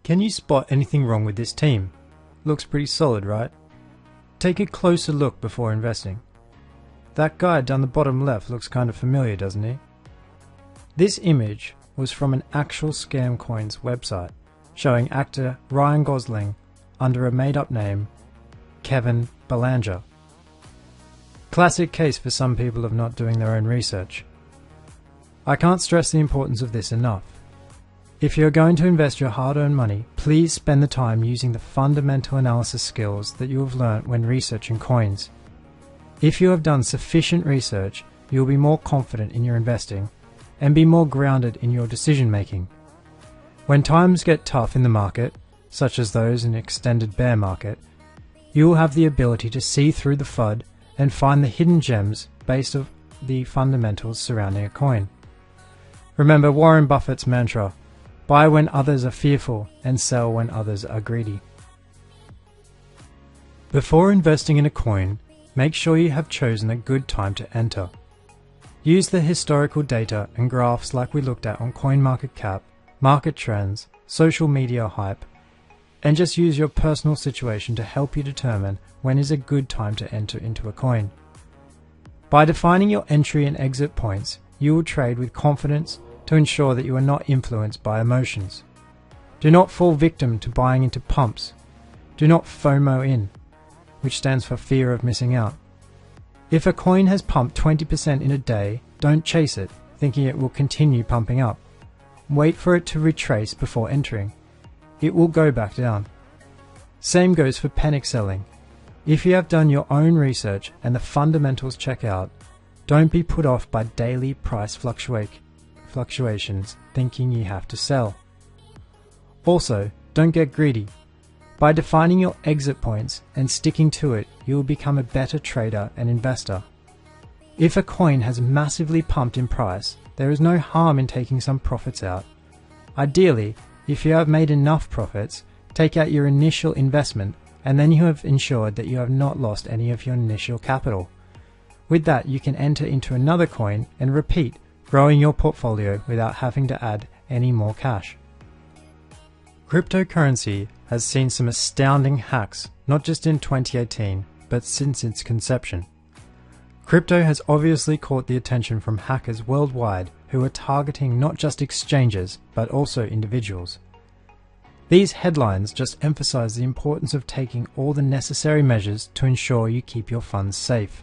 Can you spot anything wrong with this team? Looks pretty solid, right? Take a closer look before investing. That guy down the bottom left looks kind of familiar, doesn't he? This image was from an actual Scam Coins website, showing actor Ryan Gosling under a made-up name, Kevin Belanger. Classic case for some people of not doing their own research. I can't stress the importance of this enough. If you're going to invest your hard-earned money, please spend the time using the fundamental analysis skills that you have learnt when researching coins. If you have done sufficient research, you will be more confident in your investing and be more grounded in your decision making. When times get tough in the market, such as those in an extended bear market, you will have the ability to see through the FUD and find the hidden gems based on the fundamentals surrounding a coin. Remember Warren Buffett's mantra, buy when others are fearful and sell when others are greedy. Before investing in a coin, make sure you have chosen a good time to enter. Use the historical data and graphs like we looked at on CoinMarketCap, market trends, social media hype, and just use your personal situation to help you determine when is a good time to enter into a coin. By defining your entry and exit points, you will trade with confidence to ensure that you are not influenced by emotions. Do not fall victim to buying into pumps. Do not FOMO in, which stands for fear of missing out. If a coin has pumped 20% in a day, don't chase it, thinking it will continue pumping up. Wait for it to retrace before entering. It will go back down. Same goes for panic selling. If you have done your own research and the fundamentals check out, don't be put off by daily price fluctuations thinking you have to sell. Also, don't get greedy. By defining your exit points and sticking to it, you will become a better trader and investor. If a coin has massively pumped in price, there is no harm in taking some profits out. Ideally, if you have made enough profits, take out your initial investment and then you have ensured that you have not lost any of your initial capital. With that, you can enter into another coin and repeat, growing your portfolio without having to add any more cash. Cryptocurrency has seen some astounding hacks, not just in 2018, but since its conception. Crypto has obviously caught the attention from hackers worldwide who are targeting not just exchanges, but also individuals. These headlines just emphasize the importance of taking all the necessary measures to ensure you keep your funds safe.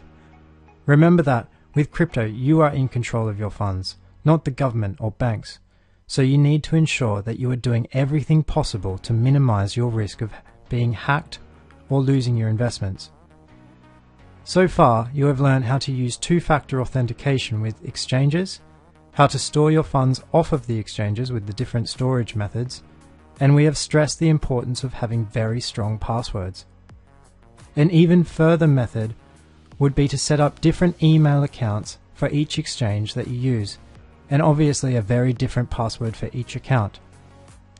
Remember that with crypto, you are in control of your funds, not the government or banks. So you need to ensure that you are doing everything possible to minimize your risk of being hacked or losing your investments. So far, you have learned how to use two-factor authentication with exchanges, how to store your funds off of the exchanges with the different storage methods, and we have stressed the importance of having very strong passwords. An even further method would be to set up different email accounts for each exchange that you use, and obviously a very different password for each account.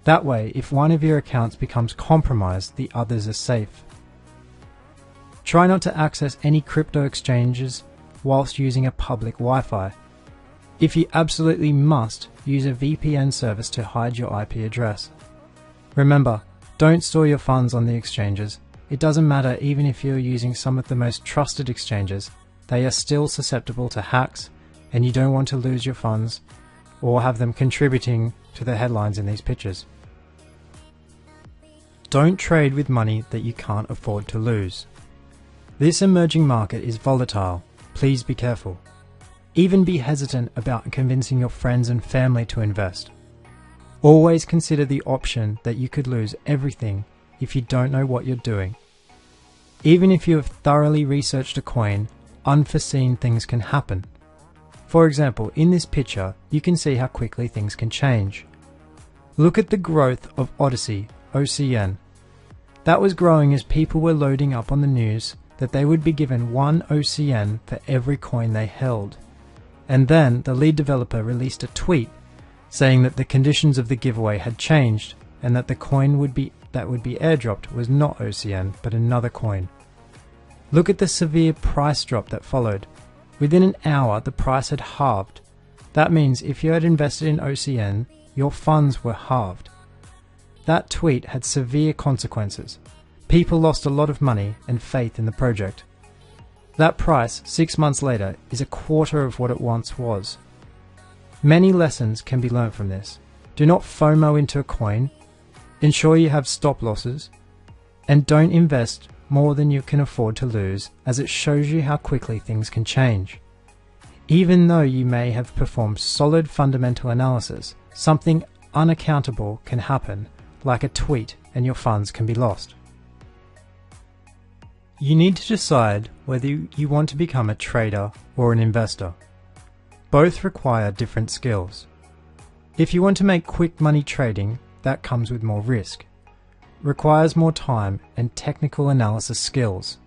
That way, if one of your accounts becomes compromised, the others are safe. Try not to access any crypto exchanges whilst using a public Wi-Fi. If you absolutely must, use a VPN service to hide your IP address. Remember, don't store your funds on the exchanges. It doesn't matter even if you're using some of the most trusted exchanges, they are still susceptible to hacks, and you don't want to lose your funds or have them contributing to the headlines in these pictures. Don't trade with money that you can't afford to lose. This emerging market is volatile. Please be careful. Even be hesitant about convincing your friends and family to invest. Always consider the option that you could lose everything if you don't know what you're doing. Even if you have thoroughly researched a coin, unforeseen things can happen. For example, in this picture, you can see how quickly things can change. Look at the growth of Odyssey, OCN. That was growing as people were loading up on the news that they would be given 1 OCN for every coin they held. And then the lead developer released a tweet saying that the conditions of the giveaway had changed and that the coin that would be airdropped was not OCN but another coin. Look at the severe price drop that followed. Within an hour, the price had halved. That means if you had invested in OCN, your funds were halved. That tweet had severe consequences. People lost a lot of money and faith in the project. That price, 6 months later, is a quarter of what it once was. Many lessons can be learned from this. Do not FOMO into a coin, ensure you have stop losses, and don't invest more than you can afford to lose, as it shows you how quickly things can change. Even though you may have performed solid fundamental analysis, something unaccountable can happen, like a tweet, and your funds can be lost. You need to decide whether you want to become a trader or an investor. Both require different skills. If you want to make quick money trading, that comes with more risk, requires more time and technical analysis skills.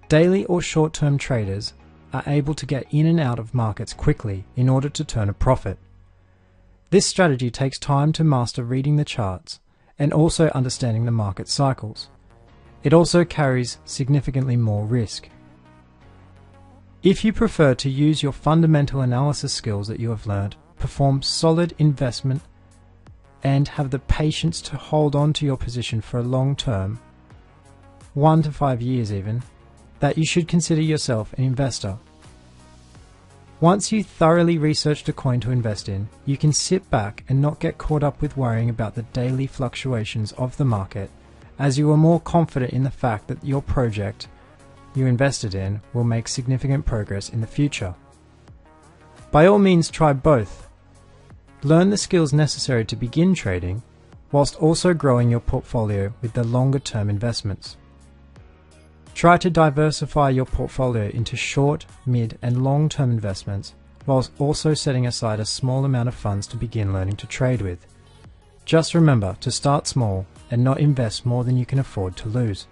Daily or short-term traders are able to get in and out of markets quickly in order to turn a profit. This strategy takes time to master reading the charts and also understanding the market cycles. It also carries significantly more risk. If you prefer to use your fundamental analysis skills that you have learned, perform solid investment, and have the patience to hold on to your position for a long term, 1 to 5 years even, that you should consider yourself an investor. Once you thoroughly researched a coin to invest in, you can sit back and not get caught up with worrying about the daily fluctuations of the market, as you are more confident in the fact that your project you invested in will make significant progress in the future. By all means, try both. Learn the skills necessary to begin trading, whilst also growing your portfolio with the longer term investments. Try to diversify your portfolio into short, mid and long-term investments, whilst also setting aside a small amount of funds to begin learning to trade with. Just remember to start small and not invest more than you can afford to lose.